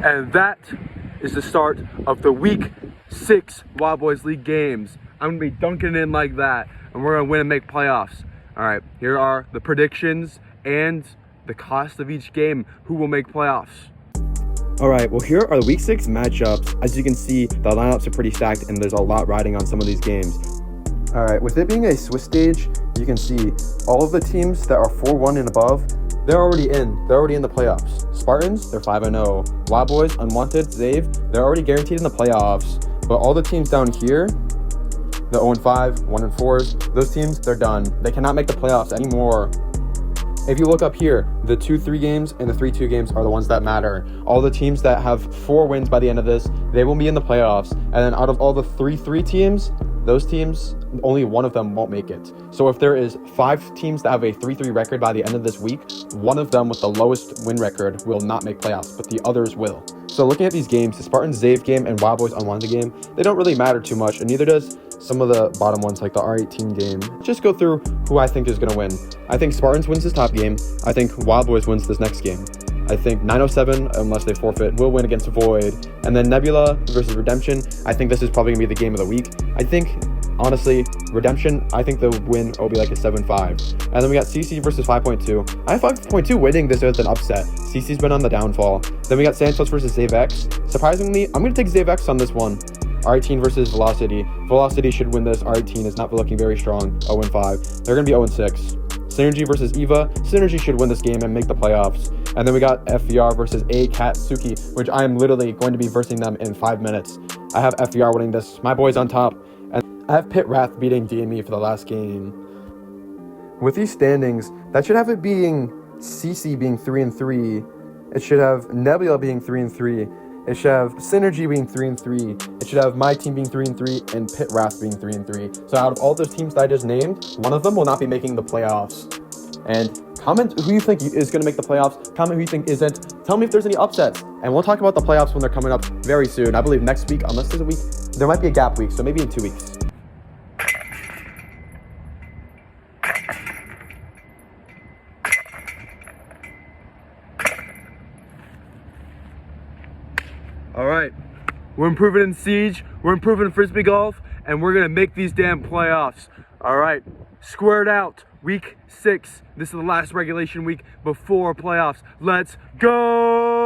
And that is the start of the Week 6 Wild Boys League games. I'm going to be dunking in like that, and we're going to win and make playoffs. All right, here are the predictions and the cost of each game. Who will make playoffs? All right, well, here are the Week 6 matchups. As you can see, the lineups are pretty stacked, and there's a lot riding on some of these games. All right, with it being a Swiss stage, you can see all of the teams that are 4-1 and above, they're already in. They're already in the playoffs. Spartans, they're 5-0. Wild Boys, Unwanted, Zave, they're already guaranteed in the playoffs. But all the teams down here, the 0-5, 1-4s, those teams, they're done. They cannot make the playoffs anymore. If you look up here, the 2-3 games and the 3-2 games are the ones that matter. All the teams that have 4 wins by the end of this, they will be in the playoffs. And then out of all the 3-3 teams, those teams, only one of them won't make it. So if there is 5 teams that have a 3-3 record by the end of this week, one of them with the lowest win record will not make playoffs, but the others will. So looking at these games, the Spartans Zave game and Wild Boys Unwanted game, they don't really matter too much, and neither does some of the bottom ones like the R18 game. Just go through who I think is going to win. I think Spartans wins this top game. I think Wild Boys wins this next game. I think 907, unless they forfeit, will win against Void. And then Nebula versus Redemption, I think this is probably going to be the game of the week. I think, honestly, Redemption, I think the win will be like a 7-5. And then we got CC versus 5.2. I have 5.2 winning this as an upset. CC's been on the downfall. Then we got Santos versus Zavex. Surprisingly, I'm going to take Zavex on this one. R18 versus Velocity. Velocity should win this. R18 is not looking very strong. 0-5. They're going to be 0-6. Synergy versus Eva. Synergy should win this game and make the playoffs. And then we got FVR versus Akatsuki, which I am literally going to be versing them in 5 minutes. I have FVR winning this. My boy's on top. And I have Pit Wrath beating DME for the last game. With these standings, that should have it being CC being 3-3. It should have Nebula being 3-3. It should have Synergy being 3-3. It should have my team being 3-3 and Pit Wrath being 3-3. So out of all those teams that I just named, one of them will not be making the playoffs. And comment who you think is going to make the playoffs. Comment who you think isn't. Tell me if there's any upsets. And we'll talk about the playoffs when they're coming up very soon. I believe next week, unless there's a week, there might be a gap week. So maybe in 2 weeks. All right, we're improving in Siege, we're improving in Frisbee Golf, and we're going to make these damn playoffs. All right, squared out, Week 6. This is the last regulation week before playoffs. Let's go!